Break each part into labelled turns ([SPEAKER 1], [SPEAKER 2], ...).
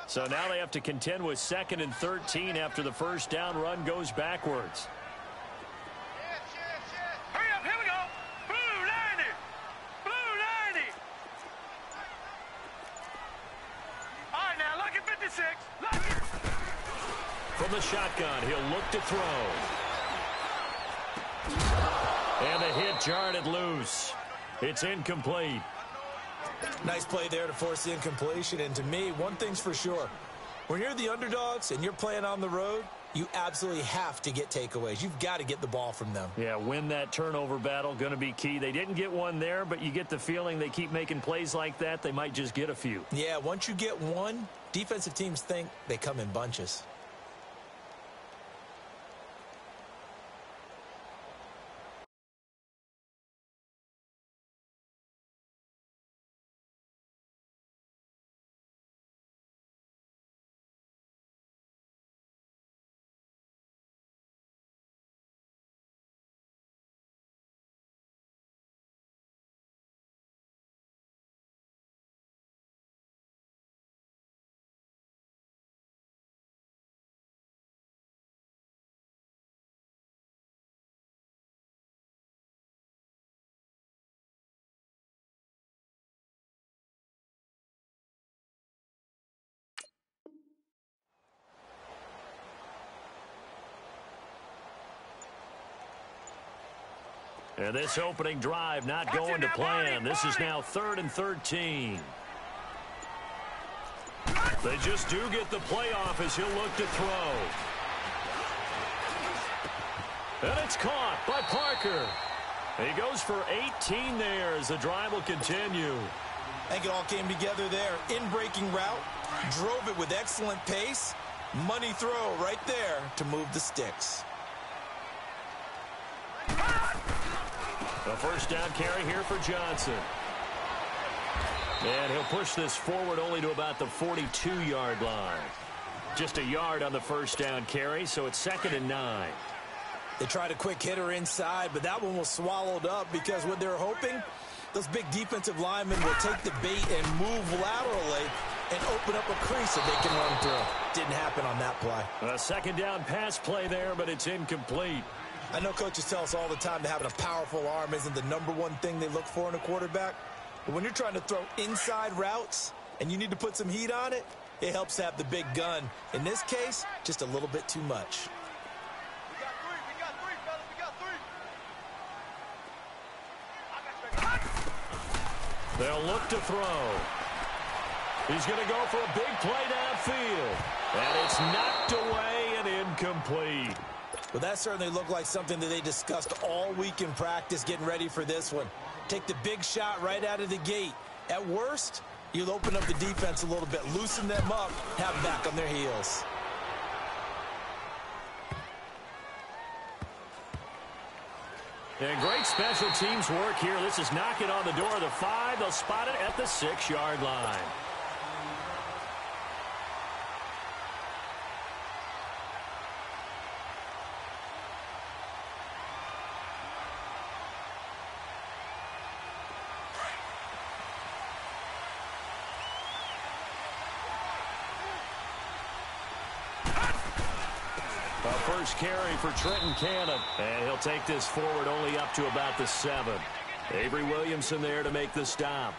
[SPEAKER 1] So now they have to contend with 2nd and 13 after the first down run goes backwards.
[SPEAKER 2] Hurry up, here we go. Blue 90. Blue 90. All right, now, look at 56. Look it.
[SPEAKER 1] From the shotgun, he'll look to throw. And the hit jarred it loose. It's incomplete.
[SPEAKER 3] Nice play there to force the incompletion. And to me, one thing's for sure. When you're the underdogs and you're playing on the road, you absolutely have to get takeaways. You've got to get the ball from them.
[SPEAKER 1] Yeah, win that turnover battle, going to be key. They didn't get one there, but you get the feeling they keep making plays like that, they might just get a few.
[SPEAKER 3] Yeah, once you get one, defensive teams think they come in bunches.
[SPEAKER 1] And this opening drive not going to plan. This is now 3rd and 13. They just do get the playoff as he'll look to throw. And it's caught by Parker. He goes for 18 there as the drive will continue.
[SPEAKER 3] I think it all came together there. In-breaking route, drove it with excellent pace. Money throw right there to move the sticks.
[SPEAKER 1] A first down carry here for Johnson. And he'll push this forward only to about the 42-yard line. Just a yard on the first down carry, so it's 2nd and 9.
[SPEAKER 3] They tried a quick hitter inside, but that one was swallowed up because what they're hoping, those big defensive linemen will take the bait and move laterally and open up a crease that they can run through. Didn't happen on that play.
[SPEAKER 1] A 2nd down pass play there, but it's incomplete.
[SPEAKER 3] I know coaches tell us all the time that having a powerful arm isn't the #1 thing they look for in a quarterback. But when you're trying to throw inside routes and you need to put some heat on it, it helps to have the big gun. In this case, just a little bit too much.
[SPEAKER 2] We got three, fellas. We got three.
[SPEAKER 1] They'll look to throw. He's going to go for a big play downfield. And it's knocked away and incomplete.
[SPEAKER 3] Well, that certainly looked like something that they discussed all week in practice getting ready for this one. Take the big shot right out of the gate. At worst, you'll open up the defense a little bit, loosen them up, have them back on their heels.
[SPEAKER 1] And great special teams work here. This is knocking on the door of the 5. They'll spot it at the 6-yard line. First carry for Trenton Cannon. And he'll take this forward only up to about the 7. Avery Williamson there to make the stop.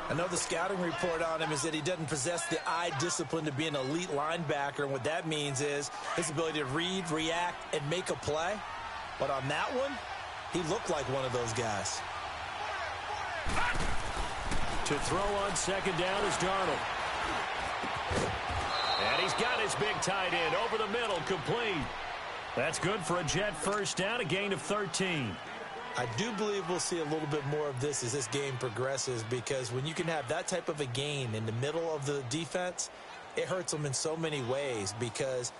[SPEAKER 3] I know the scouting report on him is that he doesn't possess the eye discipline to be an elite linebacker. And what that means is his ability to read, react, and make a play. But on that one, he looked like one of those guys.
[SPEAKER 1] To throw on 2nd down is Darnold. And he's got his big tight end over the middle, complete. That's good for a Jet first down, a gain of 13.
[SPEAKER 3] I do believe we'll see a little bit more of this as this game progresses, because when you can have that type of a gain in the middle of the defense, it hurts them in so many ways, because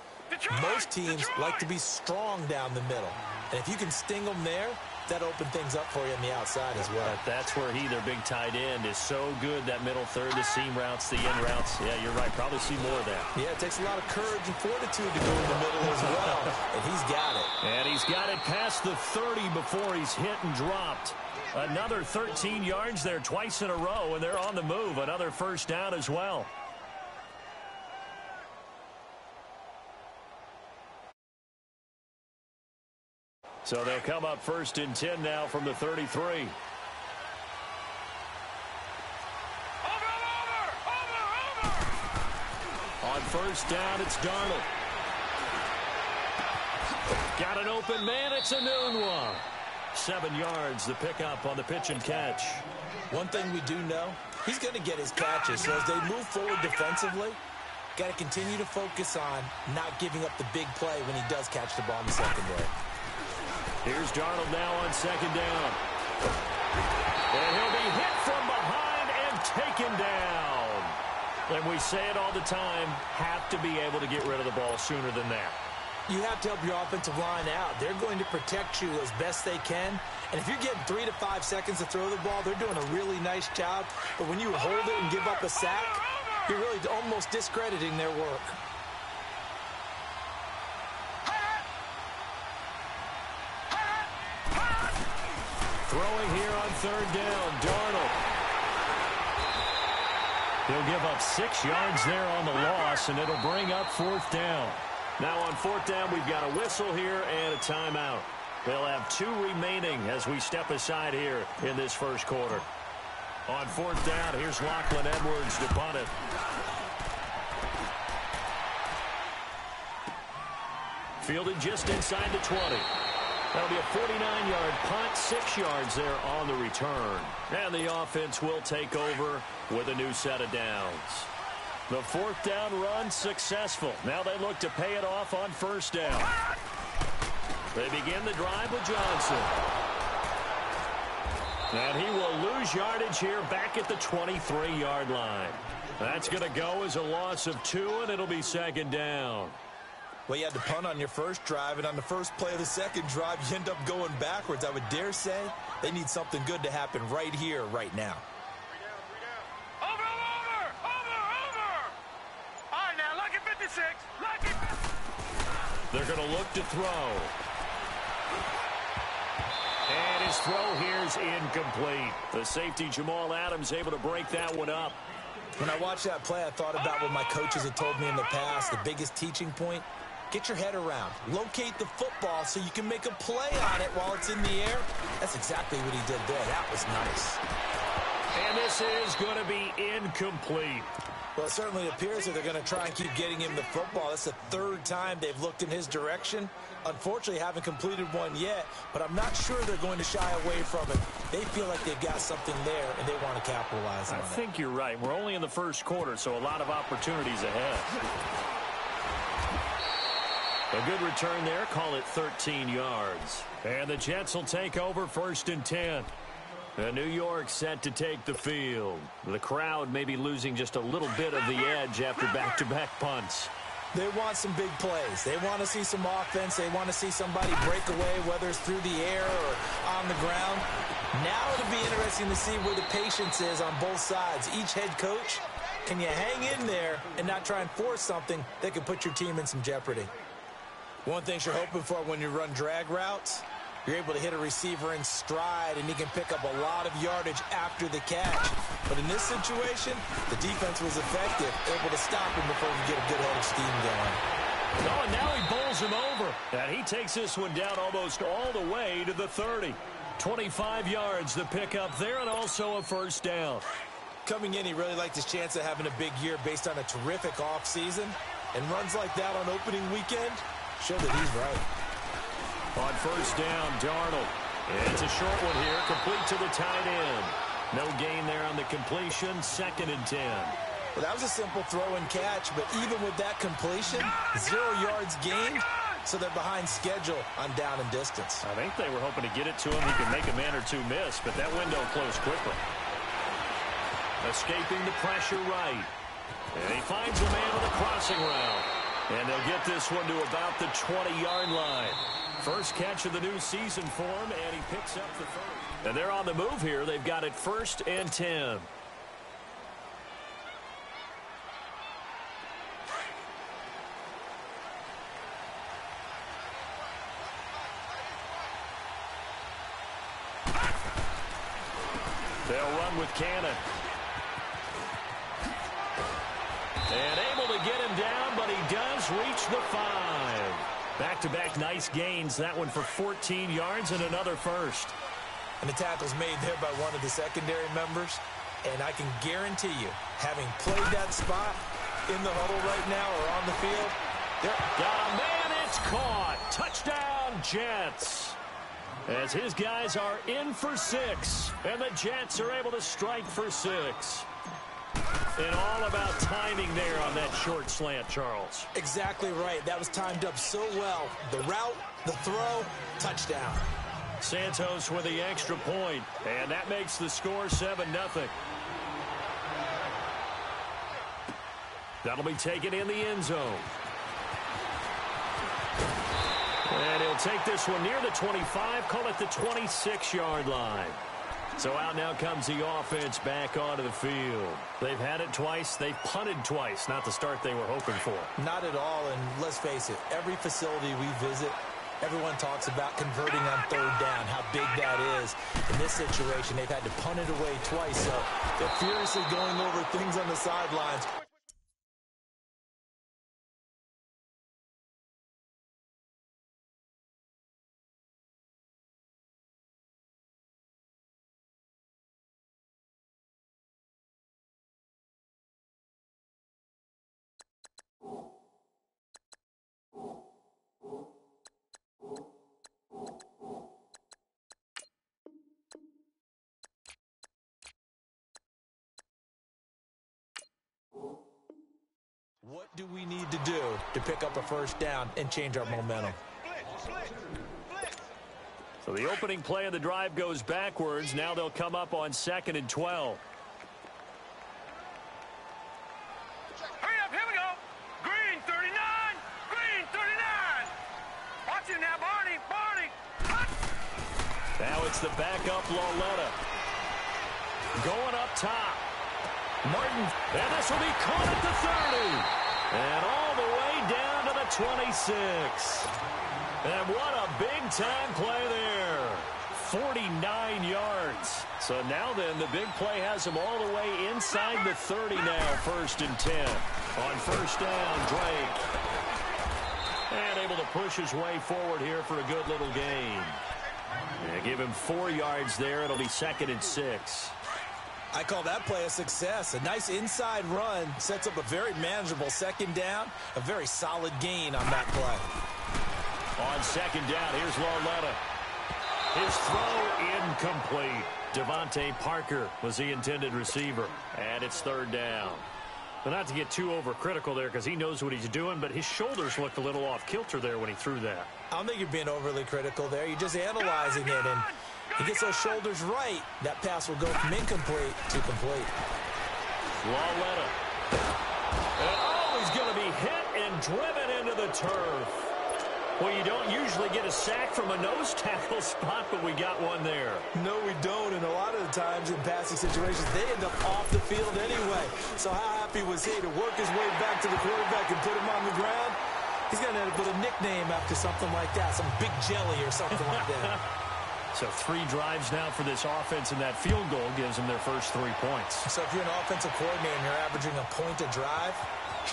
[SPEAKER 3] most teams like to be strong down the middle. And if you can sting them there, that open things up for you on the outside as well.
[SPEAKER 1] But that's where he, their big tight end, is so good, that middle third, the seam routes, the in routes. Yeah, you're right. Probably see more of that.
[SPEAKER 3] Yeah, it takes a lot of courage and fortitude to go in the middle as well. And he's got it.
[SPEAKER 1] And he's got it past the 30 before he's hit and dropped. Another 13 yards there twice in a row, and they're on the move. Another first down as well. So they'll come up 1st and 10 now from the 33. On 1st down, it's Darnold. Got an open man. It's a noon one. 7 yards, the pickup on the pitch and catch.
[SPEAKER 3] One thing we do know, he's going to get his catches. So as they move forward defensively, got to continue to focus on not giving up the big play when he does catch the ball in the secondary.
[SPEAKER 1] Here's Darnold now on 2nd down. And he'll be hit from behind and taken down. And we say it all the time, have to be able to get rid of the ball sooner than that.
[SPEAKER 3] You have to help your offensive line out. They're going to protect you as best they can. And if you're getting 3 to 5 seconds to throw the ball, they're doing a really nice job. But when you hold it and give up a sack, you're really almost discrediting their work.
[SPEAKER 1] Throwing here on 3rd down, Darnold. He'll give up 6 yards there on the loss, and it'll bring up 4th down. Now on 4th down, we've got a whistle here and a timeout. They'll have 2 remaining as we step aside here in this first quarter. On 4th down, here's Lachlan Edwards to punt it. Fielded just inside the 20. That'll be a 49-yard punt, 6 yards there on the return. And the offense will take over with a new set of downs. The 4th down run successful. Now they look to pay it off on 1st down. They begin the drive with Johnson. And he will lose yardage here back at the 23-yard line. That's going to go as a loss of 2, and it'll be 2nd down.
[SPEAKER 3] Well, you had to punt on your first drive, and on the first play of the second drive, you end up going backwards. I would dare say they need something good to happen right here, right now.
[SPEAKER 2] Over! All right, now, lucky 56. Lucky 56.
[SPEAKER 1] They're going to look to throw. And his throw here's incomplete. The safety, Jamal Adams, able to break that one up.
[SPEAKER 3] When I watched that play, I thought about what my coaches had told me in the past. The biggest teaching point, get your head around. Locate the football so you can make a play on it while it's in the air. That's exactly what he did there. That was nice.
[SPEAKER 1] And this is going to be incomplete.
[SPEAKER 3] Well, it certainly appears that they're going to try and keep getting him the football. That's the 3rd time they've looked in his direction. Unfortunately, haven't completed one yet, but I'm not sure they're going to shy away from it. They feel like they've got something there, and they want to capitalize on it.
[SPEAKER 1] I think you're right. We're only in the first quarter, so a lot of opportunities ahead. A good return there. Call it 13 yards. And the Jets will take over 1st and 10. And New York set to take the field. The crowd may be losing just a little bit of the edge after back-to-back punts.
[SPEAKER 3] They want some big plays. They want to see some offense. They want to see somebody break away, whether it's through the air or on the ground. Now it'll be interesting to see where the patience is on both sides. Each head coach, can you hang in there and not try and force something that could put your team in some jeopardy? One thing you're hoping for when you run drag routes, you're able to hit a receiver in stride, and he can pick up a lot of yardage after the catch. But in this situation, the defense was effective, able to stop him before he get a good head of steam going.
[SPEAKER 1] Oh, and now he bowls him over. And he takes this one down almost all the way to the 30. 25 yards the pickup there, and also a 1st down.
[SPEAKER 3] Coming in, he really liked his chance of having a big year based on a terrific offseason. And runs like that on opening weekend show that he's right.
[SPEAKER 1] On 1st down, Darnold. It's a short one here, complete to the tight end. No gain there on the completion, 2nd and 10.
[SPEAKER 3] Well, that was a simple throw and catch, but even with that completion, 0 yards gained, so they're behind schedule on down and distance.
[SPEAKER 1] I think they were hoping to get it to him. He could make a man or two miss, but that window closed quickly. Escaping the pressure right. And he finds a man with a crossing route. And they'll get this one to about the 20-yard line. First catch of the new season for him, and he picks up the 3rd. And they're on the move here. They've got it 1st and 10. They'll run with Cannon. And able to get him down, but he does reach the 5. Back-to-back nice gains. That one for 14 yards and another first.
[SPEAKER 3] And the tackle's made there by one of the secondary members. And I can guarantee you, having played that spot in the huddle right now or on the field,
[SPEAKER 1] got a man, it's caught. Touchdown, Jets. As his guys are in for 6, and the Jets are able to strike for 6. And all about timing there on that short slant, Charles.
[SPEAKER 3] Exactly right. That was timed up so well. The route, the throw, touchdown.
[SPEAKER 1] Santos with the extra point, and that makes the score 7-0. That'll be taken in the end zone. And he'll take this one near the 25, call it the 26-yard line. So out now comes the offense back onto the field. They've had it twice. They've punted twice. Not the start they were hoping for.
[SPEAKER 3] Not at all, and let's face it, every facility we visit, everyone talks about converting on third down, how big that is. In this situation, they've had to punt it away twice, so they're furiously going over things on the sidelines. What do we need to do to pick up a first down and change our momentum?
[SPEAKER 1] So the opening play of the drive goes backwards. Now they'll come up on 2nd and 12.
[SPEAKER 2] Hurry up, here we go. Green 39, green 39. Watch it now, Barney, Barney.
[SPEAKER 1] Now it's the backup Lauletta. Going up top. Martin, and this will be caught at the 30. And all the way down to the 26. And what a big-time play there. 49 yards. So now then, the big play has him all the way inside the 30 now, 1st and 10. On first down, Drake. And able to push his way forward here for a good little gain. Yeah, give him 4 yards there. It'll be 2nd and 6.
[SPEAKER 3] I call that play a success. A nice inside run sets up a very manageable 2nd down. A very solid gain on that play.
[SPEAKER 1] On 2nd down, here's Lauletta. His throw incomplete. Devontae Parker was the intended receiver. And it's 3rd down. But not to get too overcritical there because he knows what he's doing, but his shoulders looked a little off kilter there when he threw that.
[SPEAKER 3] I don't think you're being overly critical there. You're just analyzing it, and he gets those shoulders right. That pass will go from incomplete to complete.
[SPEAKER 1] Lauletta. And he's going to be hit and driven into the turf. Well, you don't usually get a sack from a nose tackle spot, but we got one there.
[SPEAKER 3] No, we don't, and a lot of the times in passing situations, they end up off the field anyway. So how happy was he to work his way back to the quarterback and put him on the ground? He's going to end up with a nickname after something like that, some Big Jelly or something like that.
[SPEAKER 1] So 3 drives now for this offense, and that field goal gives them their first 3 points.
[SPEAKER 3] So if you're an offensive coordinator and you're averaging a point a drive,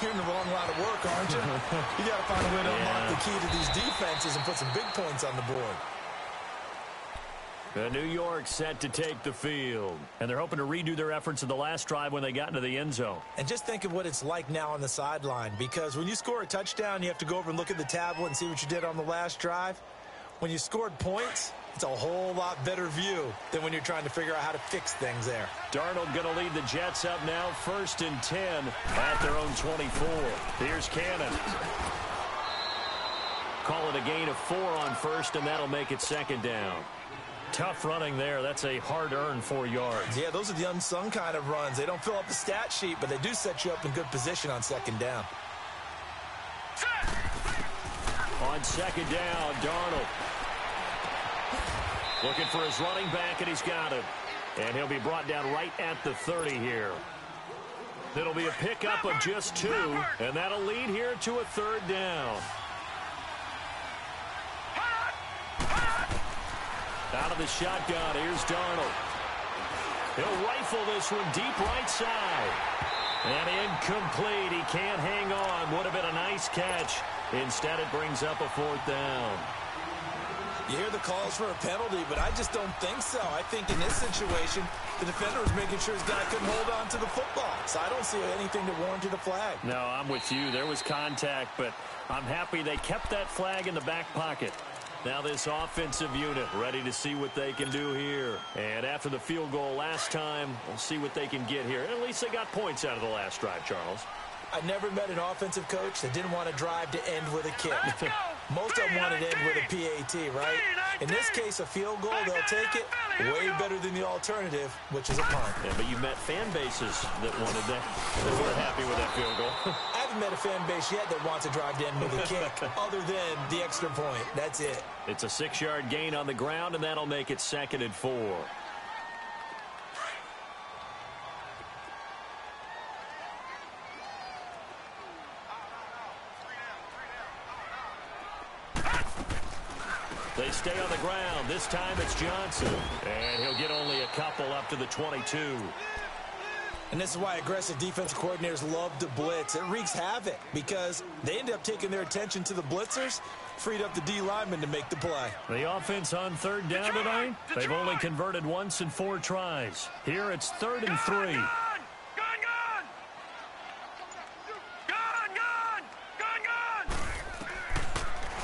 [SPEAKER 3] you're in the wrong line of work, aren't you? You got to find a way to unlock the key to these defenses and put some big points on the board.
[SPEAKER 1] The New York set to take the field. And they're hoping to redo their efforts in the last drive when they got into the end zone.
[SPEAKER 3] And just think of what it's like now on the sideline, because when you score a touchdown, you have to go over and look at the tablet and see what you did on the last drive. When you scored points, it's a whole lot better view than when you're trying to figure out how to fix things there.
[SPEAKER 1] Darnold going to lead the Jets up now, 1st and 10 at their own 24. Here's Cannon. Call it a gain of 4 on first, and that'll make it 2nd down. Tough running there. That's a hard-earned 4 yards.
[SPEAKER 3] Yeah, those are the unsung kind of runs. They don't fill up the stat sheet, but they do set you up in good position on 2nd down.
[SPEAKER 1] On 2nd down, Darnold. Looking for his running back, and he's got it. And he'll be brought down right at the 30 here. It'll be a pickup of just 2, and that'll lead here to a 3rd down. Out of the shotgun, here's Darnold. He'll rifle this one deep right side. And incomplete. He can't hang on. Would have been a nice catch. Instead, it brings up a fourth down.
[SPEAKER 3] You hear the calls for a penalty, but I just don't think so. I think in this situation, the defender was making sure his guy couldn't hold on to the football. So I don't see anything that warranted a flag.
[SPEAKER 1] No, I'm with you. There was contact, but I'm happy they kept that flag in the back pocket. Now this offensive unit ready to see what they can do here. And after the field goal last time, we'll see what they can get here. At least they got points out of the last drive, Charles.
[SPEAKER 3] I never met an offensive coach that didn't want to drive to end with a kick. Most of them wanted to end with a PAT, right? In this case, a field goal, they'll take it. Way better than the alternative, which is a punt.
[SPEAKER 1] Yeah, but you met fan bases that wanted that. They weren't happy with that field goal.
[SPEAKER 3] I haven't met a fan base yet that wants to drive to end with a kick, other than the extra point. That's it.
[SPEAKER 1] It's a 6-yard gain on the ground, and that'll make it 2nd and 4. They stay on the ground. This time it's Johnson. And he'll get only a couple up to the 22.
[SPEAKER 3] And this is why aggressive defensive coordinators love to blitz. It wreaks havoc because they end up taking their attention to the blitzers, freed up the D lineman to make the play.
[SPEAKER 1] The offense on 3rd down tonight, they've only converted once in 4 tries. Here it's 3rd and 3.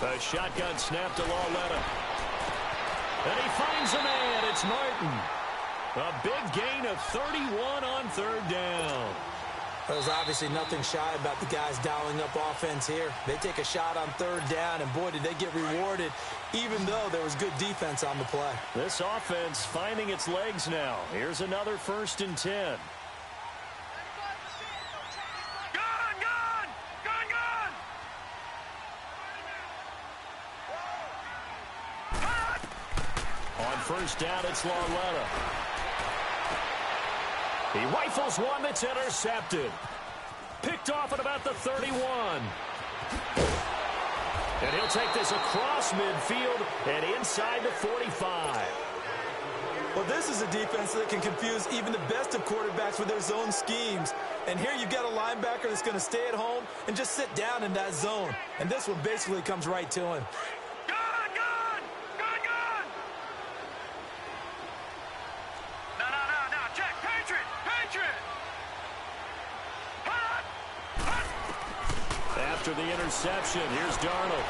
[SPEAKER 1] A shotgun snap to Lauletta. And he finds a man. It's Martin. A big gain of 31 on 3rd down.
[SPEAKER 3] There's obviously nothing shy about the guys dialing up offense here. They take a shot on 3rd down, and boy, did they get rewarded, even though there was good defense on the play.
[SPEAKER 1] This offense finding its legs now. Here's another 1st and 10. First down, it's Lauletta. He rifles one that's intercepted. Picked off at about the 31. And he'll take this across midfield and inside the 45.
[SPEAKER 3] Well, this is a defense that can confuse even the best of quarterbacks with their zone schemes. And here you've got a linebacker that's going to stay at home and just sit down in that zone. And this one basically comes right to him.
[SPEAKER 1] After the interception, here's Darnold.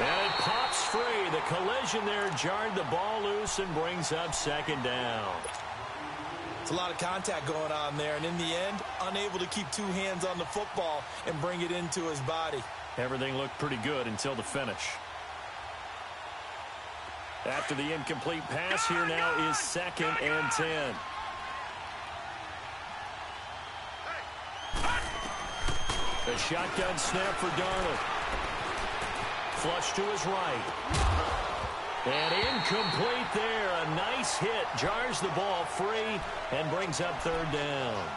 [SPEAKER 1] And it pops free. The collision there jarred the ball loose and brings up 2nd down.
[SPEAKER 3] It's a lot of contact going on there, and in the end, unable to keep 2 hands on the football and bring it into his body.
[SPEAKER 1] Everything looked pretty good until the finish. After the incomplete pass, here now is 2nd and 10. A shotgun snap for Darnold. Flush to his right. And incomplete there. A nice hit. Jars the ball free and brings up 3rd down.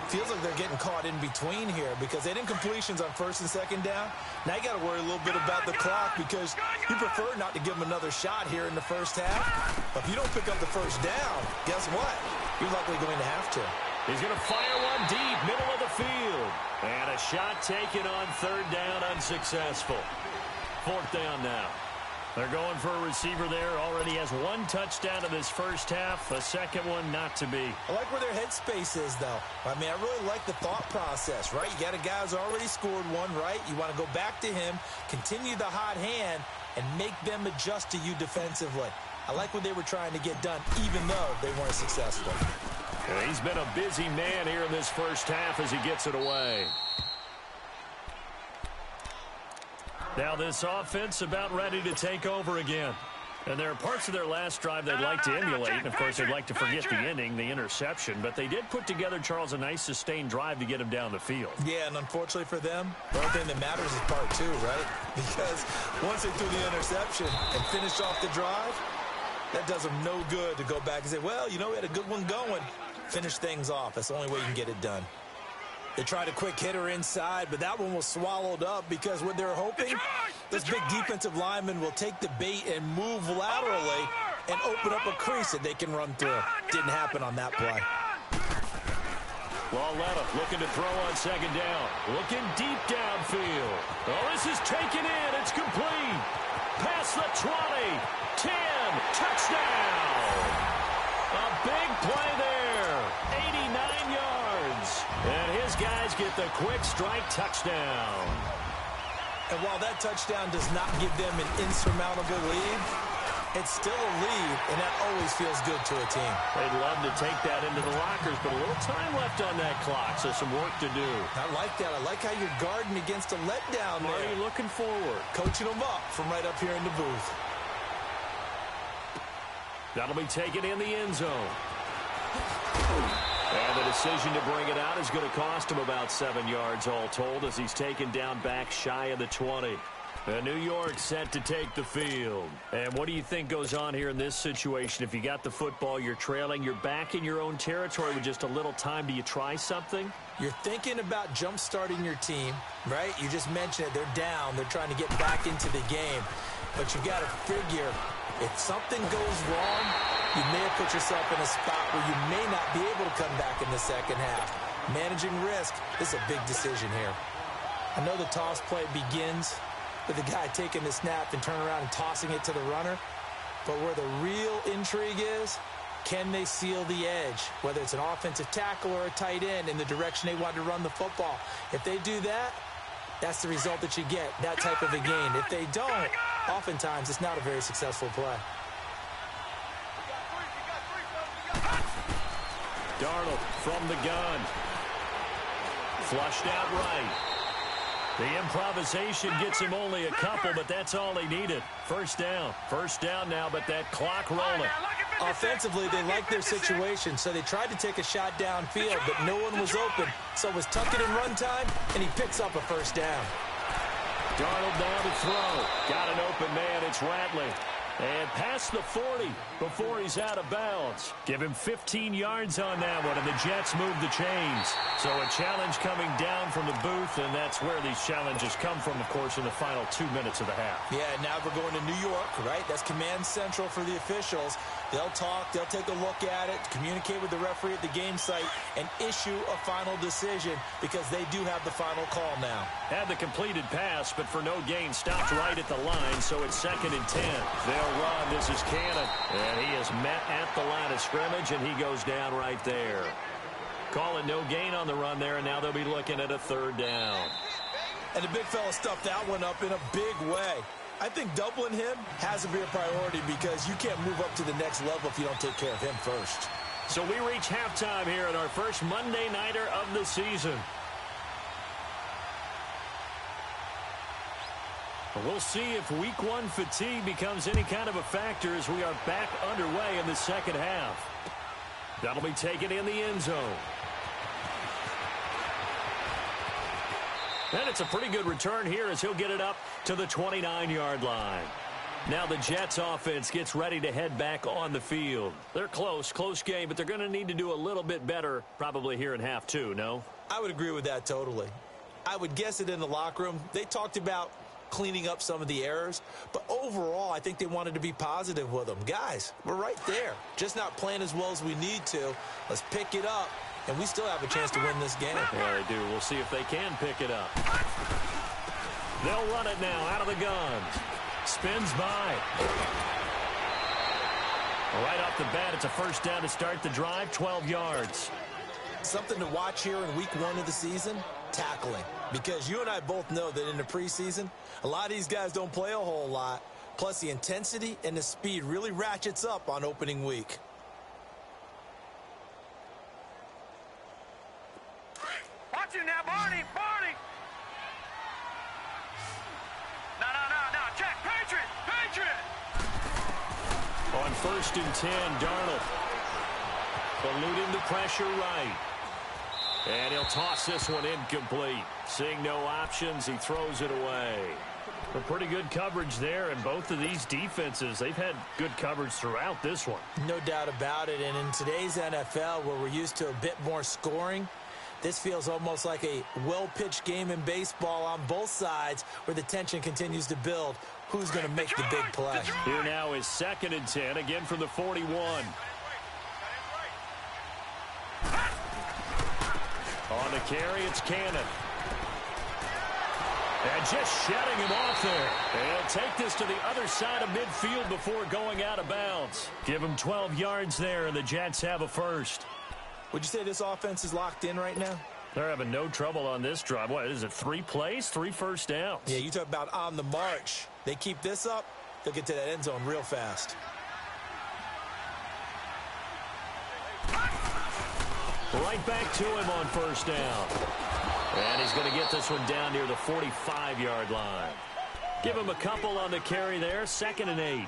[SPEAKER 3] Feels like they're getting caught in between here because they didn't completions on 1st and 2nd down. Now you got to worry a little bit about the clock because you prefer not to give them another shot here in the first half. But if you don't pick up the 1st down, guess what? You're likely going to have to.
[SPEAKER 1] He's going to fire one deep, middle of the field. And a shot taken on 3rd down, unsuccessful. 4th down now. They're going for a receiver there. Already has 1 touchdown in this first half. A 2nd one not to be.
[SPEAKER 3] I like where their headspace is, though. I mean, I really like the thought process, right? You got a guy who's already scored 1, right? You want to go back to him, continue the hot hand, and make them adjust to you defensively. I like what they were trying to get done, even though they weren't successful.
[SPEAKER 1] Yeah, he's been a busy man here in this first half as he gets it away. Now this offense about ready to take over again. And there are parts of their last drive they'd like to emulate. And, of course, they'd like to forget the ending, the interception. But they did put together, Charles, a nice sustained drive to get him down the field.
[SPEAKER 3] Yeah, and unfortunately for them, the only thing that matters is part 2, right? Because once they threw the interception and finished off the drive, that does them no good to go back and say, well, you know, we had a good one going. Finish things off. That's the only way you can get it done. They tried a quick hitter inside, but that one was swallowed up because what they're hoping, this big defensive lineman will take the bait and move laterally and open up a crease that they can run through. Didn't happen on that play.
[SPEAKER 1] Lauletta looking to throw on second down. Looking deep downfield. Oh, this is taken in. It's complete. Past the 20. 10. Touchdown. A big play there. 89 yards. And his guys get the quick strike touchdown.
[SPEAKER 3] And while that touchdown does not give them an insurmountable lead, it's still a lead, and that always feels good to a team.
[SPEAKER 1] They'd love to take that into the lockers, but a little time left on that clock, so some work to do.
[SPEAKER 3] I like that. I like how you're guarding against a letdown there.
[SPEAKER 1] Marty looking forward.
[SPEAKER 3] Coaching them up from right up here in the booth.
[SPEAKER 1] That'll be taken in the end zone. And the decision to bring it out is going to cost him about 7 yards all told as he's taken down back shy of the 20. And New York set to take the field. And what do you think goes on here in this situation? If you got the football, you're trailing, you're back in your own territory with just a little time. Do you try something?
[SPEAKER 3] You're thinking about jump-starting your team, right? You just mentioned it. They're down. They're trying to get back into the game. But you got to figure, if something goes wrong, you may have put yourself in a spot where you may not be able to come back in the second half. Managing risk, this is a big decision here. I know the toss play begins with the guy taking the snap and turning around and tossing it to the runner. But where the real intrigue is, can they seal the edge? Whether it's an offensive tackle or a tight end in the direction they want to run the football. If they do that, that's the result that you get, that type of a gain. If they don't, oftentimes it's not a very successful play.
[SPEAKER 1] Darnold from the gun. Flushed out right. The improvisation gets him only a couple, but that's all he needed. First down. First down now, but that clock rolling.
[SPEAKER 3] Offensively, they like their situation, so they tried to take a shot downfield, but no one was open. So it was tuck it in run time, and he picks up a first down.
[SPEAKER 1] Darnold down to throw. Got an open man. It's Ratley. And past the 40 before he's out of bounds. Give him 15 yards on that one, and the Jets move the chains. So a challenge coming down from the booth, and that's where these challenges come from, of course, in the final 2 minutes of the half.
[SPEAKER 3] Yeah, now we're going to New York, right? That's command central for the officials. They'll talk, they'll take a look at it, communicate with the referee at the game site, and issue a final decision because they do have the final call now.
[SPEAKER 1] Had the completed pass, but for no gain, stopped right at the line, so it's 2nd and 10. They'll run. This is Cannon, and he is met at the line of scrimmage, and he goes down right there. Calling no gain on the run there, and now they'll be looking at a 3rd down.
[SPEAKER 3] And the big fella stuffed that one up in a big way. I think doubling him has to be a priority because you can't move up to the next level if you don't take care of him first.
[SPEAKER 1] So we reach halftime here in our first Monday Nighter of the season. We'll see if week 1 fatigue becomes any kind of a factor as we are back underway in the second half. That'll be taken in the end zone. And it's a pretty good return here as he'll get it up to the 29-yard line. Now the Jets offense gets ready to head back on the field. They're close game, but they're going to need to do a little bit better probably here in half 2, no?
[SPEAKER 3] I would agree with that totally. I would guess it in the locker room. They talked about cleaning up some of the errors, but overall I think they wanted to be positive with them. Guys, we're right there. Just not playing as well as we need to. Let's pick it up, and we still have a chance to win this game.
[SPEAKER 1] Yeah, they do. We'll see if they can pick it up. They'll run it now out of the gun. Spins by. Right off the bat, it's a first down to start the drive, 12 yards.
[SPEAKER 3] Something to watch here in week 1 of the season, tackling. Because you and I both know that in the preseason, a lot of these guys don't play a whole lot. Plus, the intensity and the speed really ratchets up on opening week.
[SPEAKER 2] Watch it now, Barney! Barney! No. Check! Patriot!
[SPEAKER 1] On 1st and 10, Darnold. Eluding the pressure right. And he'll toss this one incomplete. Seeing no options, he throws it away. A pretty good coverage there, and both of these defenses, they've had good coverage throughout this one.
[SPEAKER 3] No doubt about it, and in today's NFL, where we're used to a bit more scoring, this feels almost like a well-pitched game in baseball on both sides where the tension continues to build. Who's going to make the big play?
[SPEAKER 1] Here now is 2nd and 10, again from the 41. the carry, it's Cannon. And just shedding him off there. He'll take this to the other side of midfield before going out of bounds. Give him 12 yards there, and the Jets have a first.
[SPEAKER 3] Would you say this offense is locked in right now?
[SPEAKER 1] They're having no trouble on this drive. What is it, 3 plays, 3 first downs?
[SPEAKER 3] Yeah, you talk about on the march. They keep this up, they'll get to that end zone real fast.
[SPEAKER 1] Right back to him on first down. And he's going to get this one down near the 45-yard line. Give him a couple on the carry there, 2nd and 8.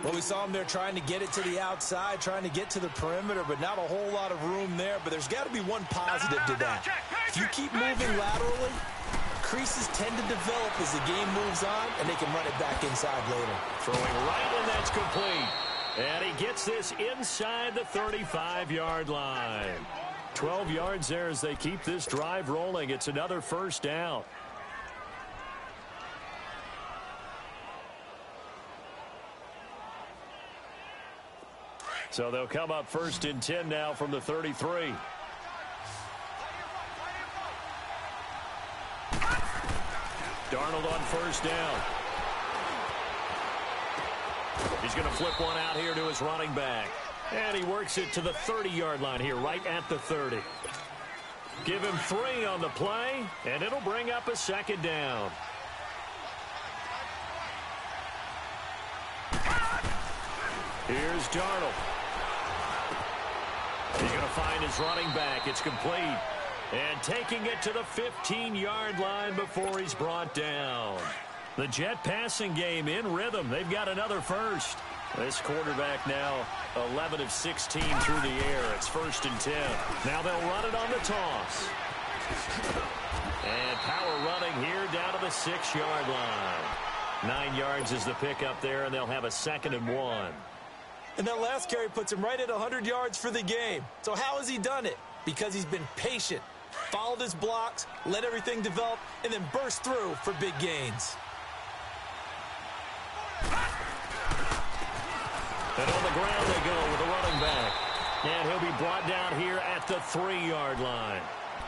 [SPEAKER 3] Well, we saw him there trying to get it to the outside, trying to get to the perimeter, but not a whole lot of room there. But there's got to be one positive to that. If you keep moving laterally, creases tend to develop as the game moves on, and they can run it back inside later.
[SPEAKER 1] Throwing right, and that's complete. And he gets this inside the 35-yard line. 12 yards there as they keep this drive rolling. It's another first down. So they'll come up 1st and 10 now from the 33. Darnold on first down. He's going to flip one out here to his running back. And he works it to the 30-yard line here, right at the 30. Give him 3 on the play, and it'll bring up a 2nd down. Here's Darnold. He's going to find his running back. It's complete. And taking it to the 15-yard line before he's brought down. The Jet passing game in rhythm. They've got another first. This quarterback now 11 of 16 through the air. It's 1st and 10. Now they'll run it on the toss. And power running here down to the 6-yard line. 9 yards is the pickup there, and they'll have a 2nd and 1.
[SPEAKER 3] And that last carry puts him right at 100 yards for the game. So how has he done it? Because he's been patient, followed his blocks, let everything develop, and then burst through for big gains.
[SPEAKER 1] And on the ground they go with the running back. And he'll be brought down here at the 3-yard line.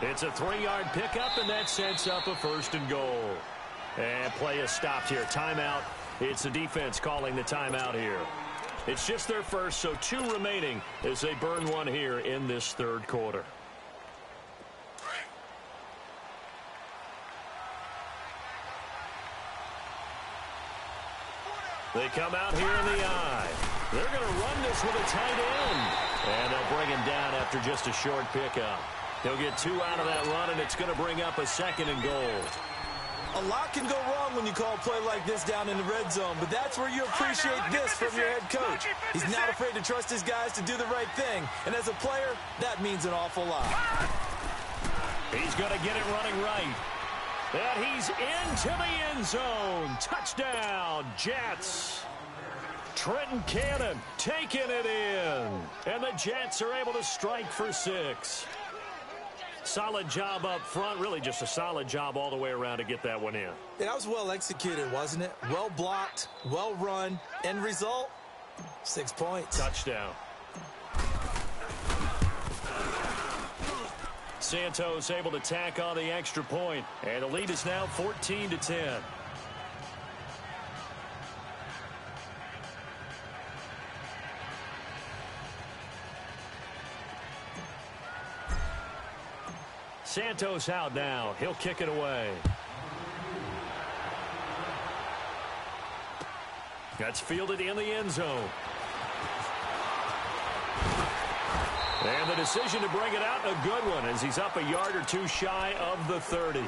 [SPEAKER 1] It's a 3-yard pickup, and that sets up a 1st and goal. And play is stopped here. Timeout. It's the defense calling the timeout here. It's just their first, so 2 remaining as they burn one here in this 3rd quarter. They come out here in the eye. They're going to run this with a tight end. And they'll bring him down after just a short pickup. He'll get 2 out of that run, and it's going to bring up a 2nd and goal.
[SPEAKER 3] A lot can go wrong when you call a play like this down in the red zone, but that's where you appreciate this from your head coach. He's not afraid to trust his guys to do the right thing, and as a player, that means an awful lot.
[SPEAKER 1] He's going to get it running right. And he's into the end zone. Touchdown, Jets. Trenton Cannon taking it in. And the Jets are able to strike for 6. Solid job up front. Really just a solid job all the way around to get that one in.
[SPEAKER 3] Yeah, that was well executed, wasn't it? Well blocked, well run. End result, 6 points.
[SPEAKER 1] Touchdown. Santos able to tack on the extra point. And the lead is now 14-10. Santos out now. He'll kick it away. That's fielded in the end zone. And the decision to bring it out, a good one, as he's up a yard or 2 shy of the 30.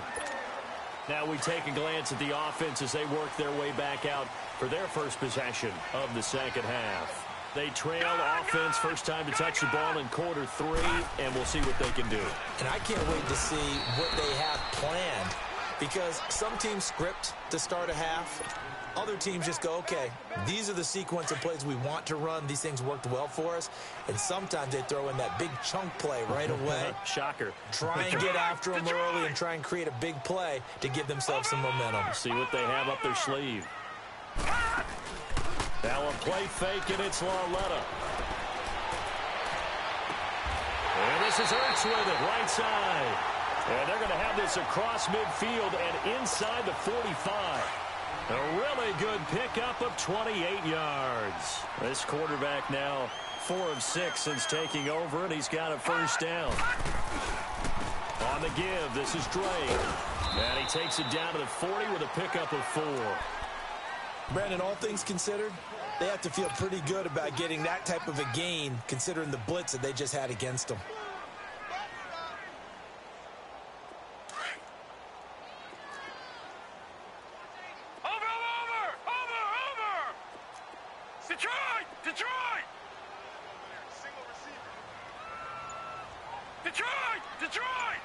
[SPEAKER 1] Now we take a glance at the offense as they work their way back out for their first possession of the 2nd half. They trailed offense, first time to touch the ball in quarter 3, and we'll see what they can do.
[SPEAKER 3] And I can't wait to see what they have planned, because some teams script to start a half. Other teams just go, okay, these are the sequence of plays we want to run. These things worked well for us. And sometimes they throw in that big chunk play right away.
[SPEAKER 1] Shocker.
[SPEAKER 3] Try and get after them early and try and create a big play to give themselves some momentum.
[SPEAKER 1] See what they have up their sleeve. Now a play fake, and it's Lauletta. And this is Ertz with it, right side. And they're going to have this across midfield and inside the 45. A really good pickup of 28 yards. This quarterback now 4 of 6 since taking over, and he's got a first down. On the give, this is Drake. And he takes it down to the 40 with a pickup of 4.
[SPEAKER 3] Brandon, all things considered, they have to feel pretty good about getting that type of a gain considering the blitz that they just had against them.
[SPEAKER 2] Detroit!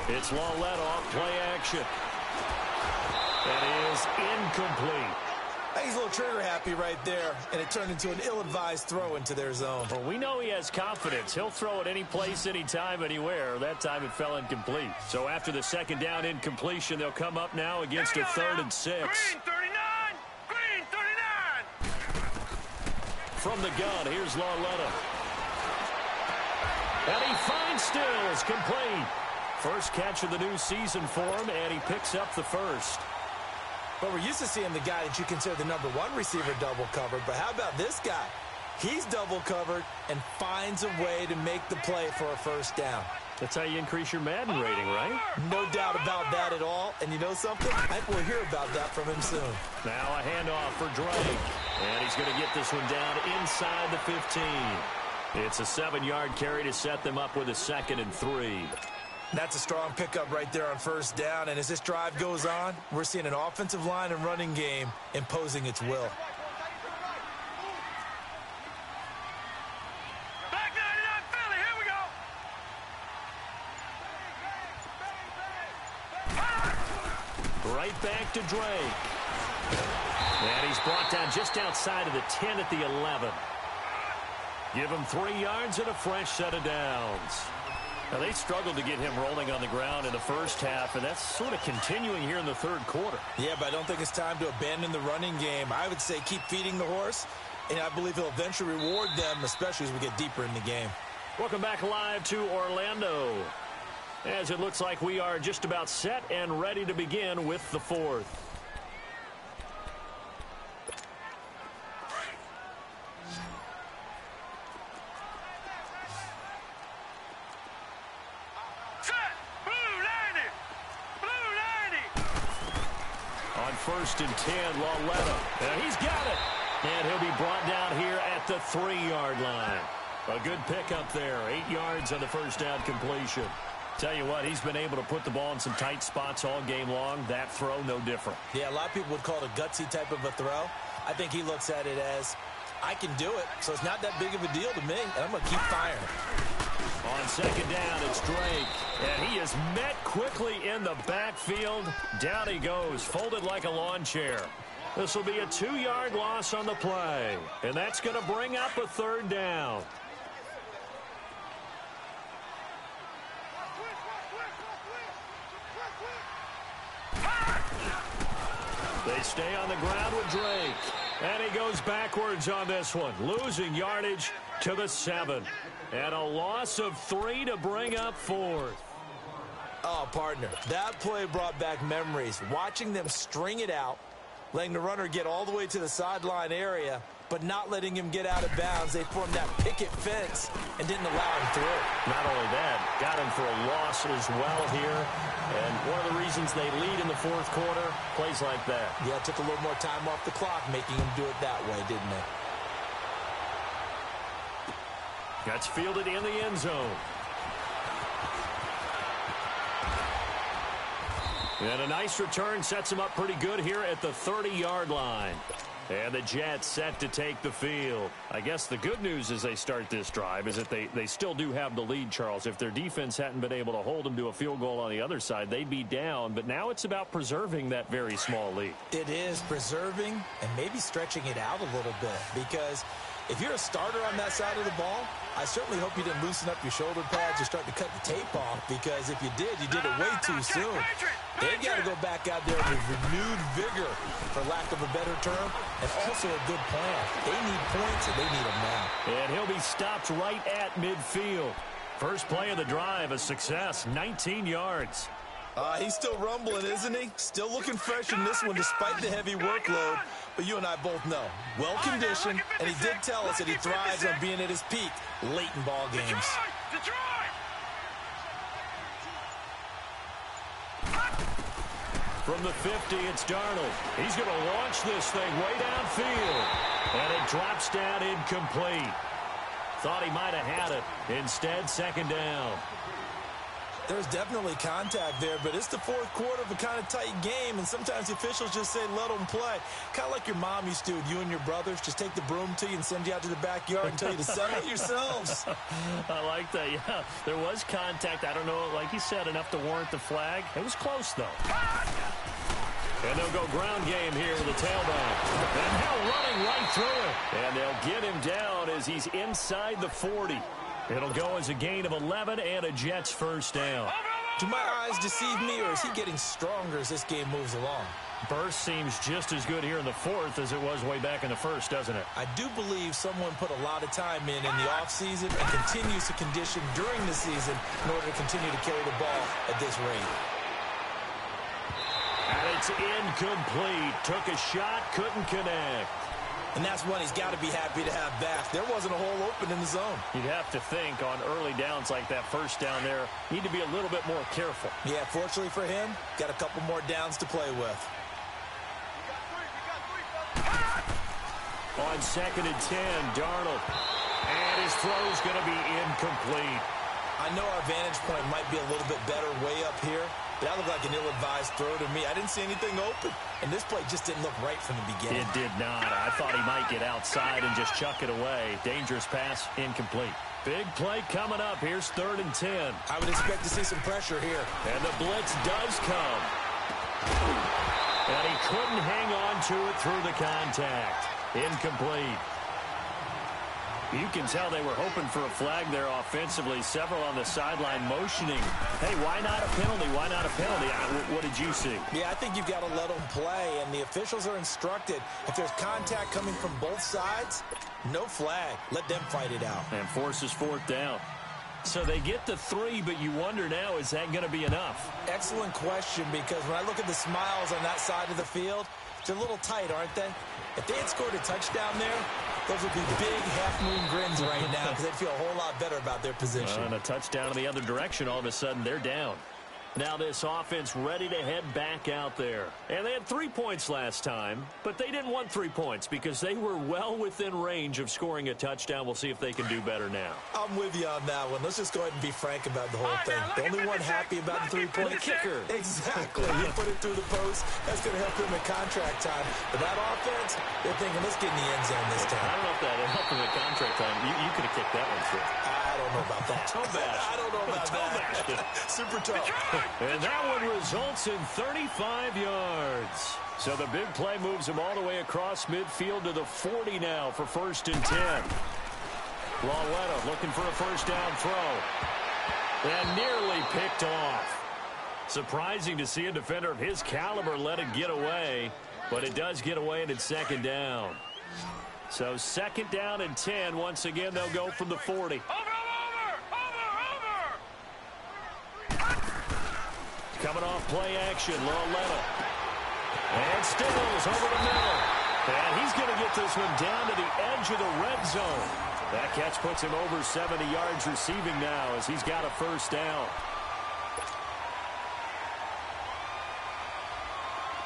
[SPEAKER 1] It's Lawlett off play action. That is incomplete.
[SPEAKER 3] He's a little trigger happy right there, and it turned into an ill-advised throw into their zone.
[SPEAKER 1] Well, we know he has confidence. He'll throw it any place, anytime, anywhere. That time it fell incomplete. So after the second down incompletion, they'll come up now against a 3rd and 6.
[SPEAKER 2] Green 39! Green 39!
[SPEAKER 1] From the gun, here's Lawlett. And he finds Stills, complete. First catch of the new season for him, and he picks up the first.
[SPEAKER 3] But we're used to seeing the guy that you consider the number 1 receiver double covered. But how about this guy? He's double covered and finds a way to make the play for a first down.
[SPEAKER 1] That's how you increase your Madden rating, right?
[SPEAKER 3] No doubt about that at all. And you know something? I think we'll hear about that from him soon.
[SPEAKER 1] Now a handoff for Drake. And he's going to get this one down inside the 15. It's a 7-yard carry to set them up with a 2nd and 3.
[SPEAKER 3] That's a strong pickup right there on first down. And as this drive goes on, we're seeing an offensive line and running game imposing its will.
[SPEAKER 2] Black 99 Philly, here we go.
[SPEAKER 1] Right back to Drake. And he's brought down just outside of the 10 at the 11. Give him 3 yards and a fresh set of downs. Now, they struggled to get him rolling on the ground in the first half, and that's sort of continuing here in the third quarter.
[SPEAKER 3] Yeah, but I don't think it's time to abandon the running game. I would say keep feeding the horse, and I believe he'll eventually reward them, especially as we get deeper in the game.
[SPEAKER 1] Welcome back live to Orlando, as it looks like we are just about set and ready to begin with the fourth. First and 10, Lawlett. And he's got it. And he'll be brought down here at the 3-yard line. A good pickup there. 8 yards on the first down completion. Tell you what, he's been able to put the ball in some tight spots all game long. That throw, no different.
[SPEAKER 3] Yeah, a lot of people would call it a gutsy type of a throw. I think he looks at it as, I can do it, so it's not that big of a deal to me, and I'm going to keep firing.
[SPEAKER 1] On second down, it's Drake. And he is met quickly in the backfield. Down he goes, folded like a lawn chair. This will be a 2-yard loss on the play. And that's going to bring up a 3rd down. They stay on the ground with Drake. And he goes backwards on this one, losing yardage to the 7. And a loss of 3 to bring up 4th.
[SPEAKER 3] Oh, partner, that play brought back memories. Watching them string it out, letting the runner get all the way to the sideline area, but not letting him get out of bounds. They formed that picket fence and didn't allow him through.
[SPEAKER 1] Not only that, got him for a loss as well here. And one of the reasons they lead in the fourth quarter, plays like that.
[SPEAKER 3] Yeah, it took a little more time off the clock, making him do it that way, didn't it?
[SPEAKER 1] That's fielded in the end zone. And a nice return sets him up pretty good here at the 30-yard line. And the Jets set to take the field. I guess the good news as they start this drive is that they still do have the lead, Charles. If their defense hadn't been able to hold them to a field goal on the other side, they'd be down. But now it's about preserving that very small lead.
[SPEAKER 3] It is preserving and maybe stretching it out a little bit, because If you're a starter on that side of the ball, I certainly hope you didn't loosen up your shoulder pads or start to cut the tape off, because if you did it way too soon. They've got to go back out there with renewed vigor, for lack of a better term, and also a good plan. They need points, and they need them now.
[SPEAKER 1] And he'll be stopped right at midfield. First play of the drive, a success, 19 yards.
[SPEAKER 3] He's still rumbling, isn't he? Still looking fresh in this one despite the heavy workload. But you and I both know, well-conditioned, and he did tell us that he thrives on being at his peak late in ball games.
[SPEAKER 1] From the 50, it's Darnold. He's going to launch this thing way downfield. And it drops down incomplete. Thought he might have had it. Instead, second down.
[SPEAKER 3] There's definitely contact there, but it's the fourth quarter of a kind of tight game, and sometimes the officials just say, let them play. Kind of like your mom used to, you and your brothers, just take the broom to you and send you out to the backyard and tell you to settle it yourselves.
[SPEAKER 1] I like that, yeah. There was contact. I don't know, like you said, enough to warrant the flag. It was close, though. And they'll go ground game here with the tailback. And now running right through it. And they'll get him down as he's inside the 40. It'll go as a gain of 11 and a Jets first down.
[SPEAKER 3] Do my eyes deceive me, or is he getting stronger as this game moves along?
[SPEAKER 1] Burst seems just as good here in the fourth as it was way back in the first, doesn't it?
[SPEAKER 3] I do believe someone put a lot of time in the offseason and continues to condition during the season in order to continue to carry the ball at this rate.
[SPEAKER 1] And it's incomplete. Took a shot, couldn't connect.
[SPEAKER 3] And that's one he's got to be happy to have back. There wasn't a hole open in the zone.
[SPEAKER 1] You'd have to think on early downs like that first down there, need to be a little bit more careful.
[SPEAKER 3] Yeah, fortunately for him, got a couple more downs to play with.
[SPEAKER 1] On 2nd and 10, Darnold. And his throw's going to be incomplete.
[SPEAKER 3] I know our vantage point might be a little bit better way up here, but that looked like an ill-advised throw to me. I didn't see anything open, and this play just didn't look right from the beginning.
[SPEAKER 1] It did not. I thought he might get outside and just chuck it away. Dangerous pass, incomplete. Big play coming up. Here's 3rd and 10.
[SPEAKER 3] I would expect to see some pressure here.
[SPEAKER 1] And the blitz does come. And he couldn't hang on to it through the contact. Incomplete. You can tell they were hoping for a flag there offensively. Several on the sideline motioning. Hey, why not a penalty? Why not a penalty? What did you see?
[SPEAKER 3] Yeah, I think you've got to let them play, and the officials are instructed. If there's contact coming from both sides, no flag. Let them fight it out.
[SPEAKER 1] And forces 4th down. So they get the 3, but you wonder now, is that going to be enough?
[SPEAKER 3] Excellent question, because when I look at the smiles on that side of the field, they're a little tight, aren't they? If they had scored a touchdown there, those would be big half-moon grins right now because they'd feel a whole lot better about their position.
[SPEAKER 1] And a touchdown in the other direction, all of a sudden they're down. Now this offense ready to head back out there. And they had 3 points last time, but they didn't want 3 points because they were well within range of scoring a touchdown. We'll see if they can do better now.
[SPEAKER 3] I'm with you on that one. Let's just go ahead and be frank about the whole thing. The only one happy about the 3-point
[SPEAKER 1] kicker.
[SPEAKER 3] Exactly. He put it through the post. That's going to help him in contract time. But that offense, they're thinking, let's get in the end zone this time.
[SPEAKER 1] I don't know if that helped him in contract time. You could have kicked that one through.
[SPEAKER 3] I don't know about that.
[SPEAKER 1] Toe bash.
[SPEAKER 3] I don't know about that. Super tough.
[SPEAKER 1] And that one results in 35 yards. So the big play moves him all the way across midfield to the 40 now for 1st and 10. Lauletta looking for a first down throw. And nearly picked off. Surprising to see a defender of his caliber let it get away. But it does get away and it's 2nd down. So 2nd down and 10. Once again, they'll go from the 40. Coming off play action, Lauletta. And Stills over the middle. And he's going to get this one down to the edge of the red zone. That catch puts him over 70 yards receiving now as he's got a first down.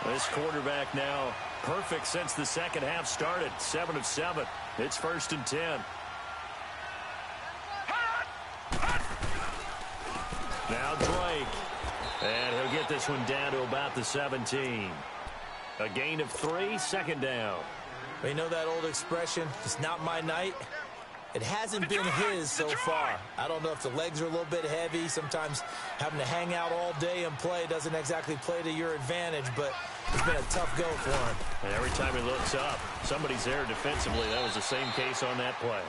[SPEAKER 1] This quarterback now perfect since the second half started. 7 of 7. It's 1st and 10. Now Drake. And he'll get this one down to about the 17. A gain of 3, 2nd down.
[SPEAKER 3] You know that old expression, it's not my night? It hasn't been his so far. I don't know if the legs are a little bit heavy. Sometimes having to hang out all day and play doesn't exactly play to your advantage, but It's been a tough go for him.
[SPEAKER 1] And every time he looks up, somebody's there defensively. That was the same case on that play.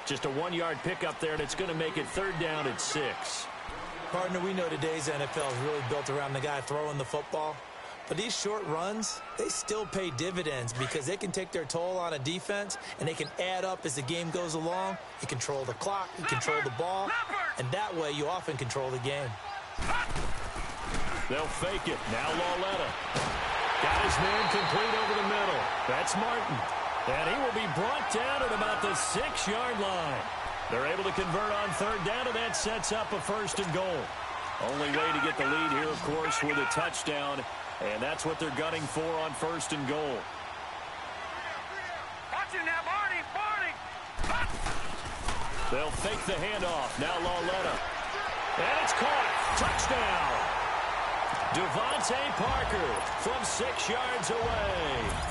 [SPEAKER 1] Just a 1-yard pickup there, and it's going to make it 3rd down at 6.
[SPEAKER 3] Partner, we know today's NFL is really built around the guy throwing the football. But these short runs, they still pay dividends because they can take their toll on a defense, and they can add up as the game goes along. You control the clock, you control the ball, and that way you often control the game.
[SPEAKER 1] They'll fake it. Now Lauletta. Got his man complete over the middle. That's Martin. And he will be brought down at about the 6-yard line. They're able to convert on 3rd down, and that sets up a 1st and goal. Only way to get the lead here, of course, with a touchdown. And that's what they're gunning for on 1st and goal.
[SPEAKER 2] Watch it now, Barney.
[SPEAKER 1] They'll fake the handoff. Now Lauletta. And it's caught. Touchdown. Devontae Parker from 6 yards away.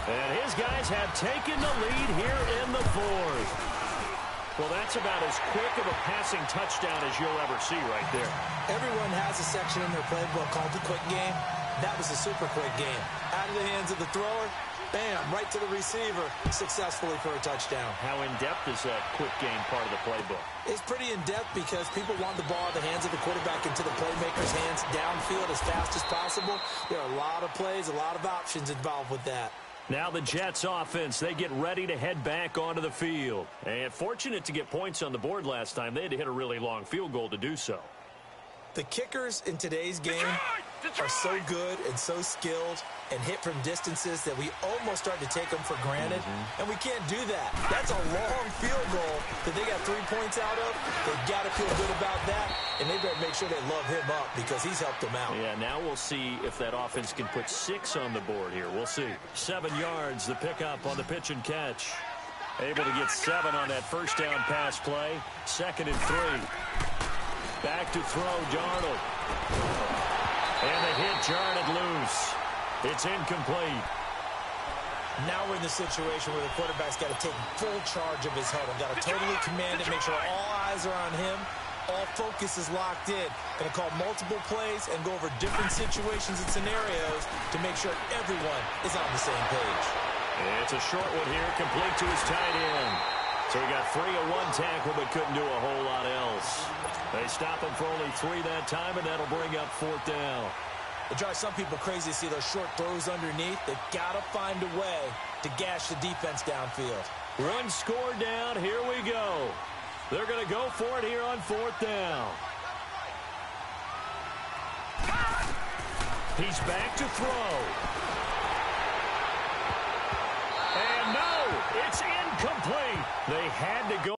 [SPEAKER 1] And his guys have taken the lead here in the 4th. Well, that's about as quick of a passing touchdown as you'll ever see right there.
[SPEAKER 3] Everyone has a section in their playbook called the quick game. That was a super quick game. Out of the hands of the thrower, bam, right to the receiver, successfully for a touchdown.
[SPEAKER 1] How in-depth is that quick game part of the playbook?
[SPEAKER 3] It's pretty in-depth because people want the ball in the hands of the quarterback into the playmaker's hands downfield as fast as possible. There are a lot of plays, a lot of options involved with that.
[SPEAKER 1] Now the Jets offense, they get ready to head back onto the field. And fortunate to get points on the board last time. They had to hit a really long field goal to do so.
[SPEAKER 3] The kickers in today's game are so good and so skilled and hit from distances that we almost start to take them for granted. And we can't do that. That's a long field goal that they got 3 points out of. They've got to feel good about that, and they better make sure they love him up because he's helped them out.
[SPEAKER 1] Yeah, now we'll see if that offense can put 6 on the board here. We'll see. 7 yards, the pickup on the pitch and catch. Able to get 7 on that 1st down pass play. 2nd and 3. Back to throw, Darnold. And the hit jarred loose. It's incomplete.
[SPEAKER 3] Now we're in the situation where the quarterback's got to take full charge of his huddle. Got to totally command it, make sure all eyes are on him. All focus is locked in. Going to call multiple plays and go over different situations and scenarios to make sure everyone is on the same page.
[SPEAKER 1] It's a short one here, complete to his tight end. So he got 3 on 1 tackle, but couldn't do a whole lot else. They stop him for only 3 that time, and that'll bring up 4th down.
[SPEAKER 3] It drives some people crazy to see those short throws underneath. They've got to find a way to gash the defense downfield.
[SPEAKER 1] 1 score down. Here we go. They're going to go for it here on 4th down. He's back to throw. And no, it's incomplete. They had to go.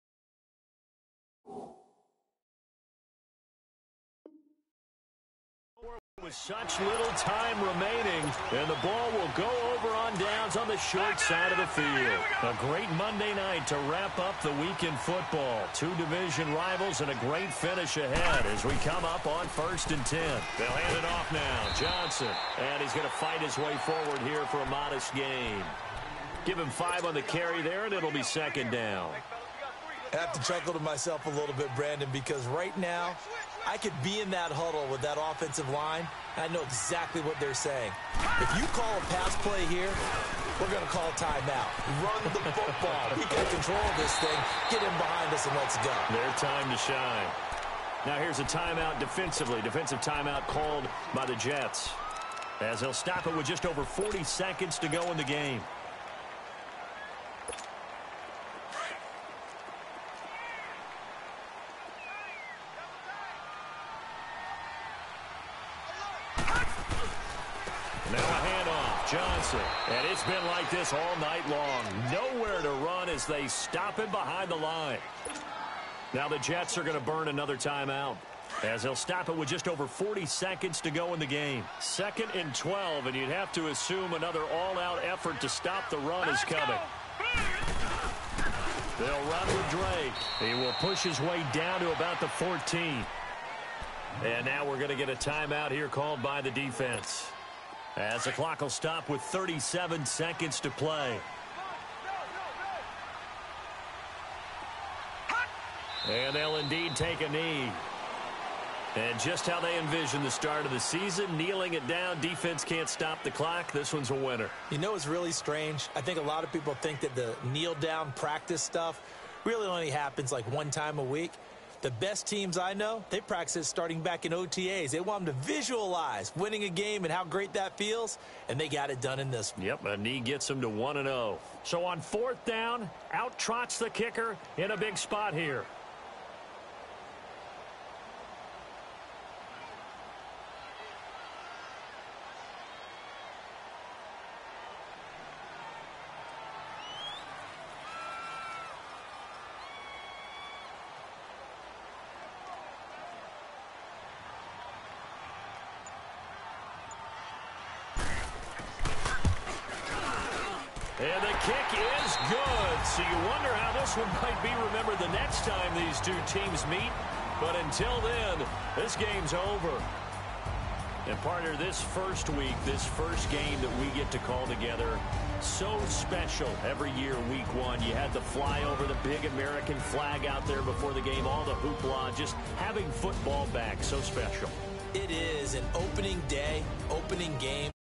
[SPEAKER 1] With such little time remaining, and the ball will go over on downs on the short side of the field. A great Monday night to wrap up the week in football. 2 division rivals and a great finish ahead as we come up on 1st and 10. They'll hand it off now. Johnson, and he's going to fight his way forward here for a modest gain. Give him 5 on the carry there, and it'll be 2nd down.
[SPEAKER 3] I have to chuckle to myself a little bit, Brandon, because right now, I could be in that huddle with that offensive line, and I know exactly what they're saying. If you call a pass play here, we're going to call timeout. Run the football. We got control of this thing. Get him behind us and let's go.
[SPEAKER 1] Their time to shine. Now here's a timeout defensively. Defensive timeout called by the Jets, as they'll stop it with just over 40 seconds to go in the game. Now a handoff, Johnson. And it's been like this all night long. Nowhere to run as they stop him behind the line. Now the Jets are going to burn another timeout, as they'll stop it with just over 40 seconds to go in the game. 2nd and 12, and you'd have to assume another all-out effort to stop the run is coming. They'll run with Drake. He will push his way down to about the 14. And now we're going to get a timeout here called by the defense, as the clock will stop with 37 seconds to play. And they'll indeed take a knee. And just how they envision the start of the season, kneeling it down, defense can't stop the clock. This one's a winner.
[SPEAKER 3] You know, it's really strange. I think a lot of people think that the kneel-down practice stuff really only happens like one time a week. The best teams I know, they practice it starting back in OTAs. They want them to visualize winning a game and how great that feels, and they got it done in this one.
[SPEAKER 1] Yep, a knee gets them to 1-0. So on 4th down, out trots the kicker in a big spot here. And the kick is good. So you wonder how this one might be remembered the next time these two teams meet. But until then, this game's over. And partner, this first week, this first game that we get to call together, so special every year, week 1. You had the flyover, the big American flag out there before the game, all the hoopla, just having football back, so special.
[SPEAKER 3] It is an opening day, opening game.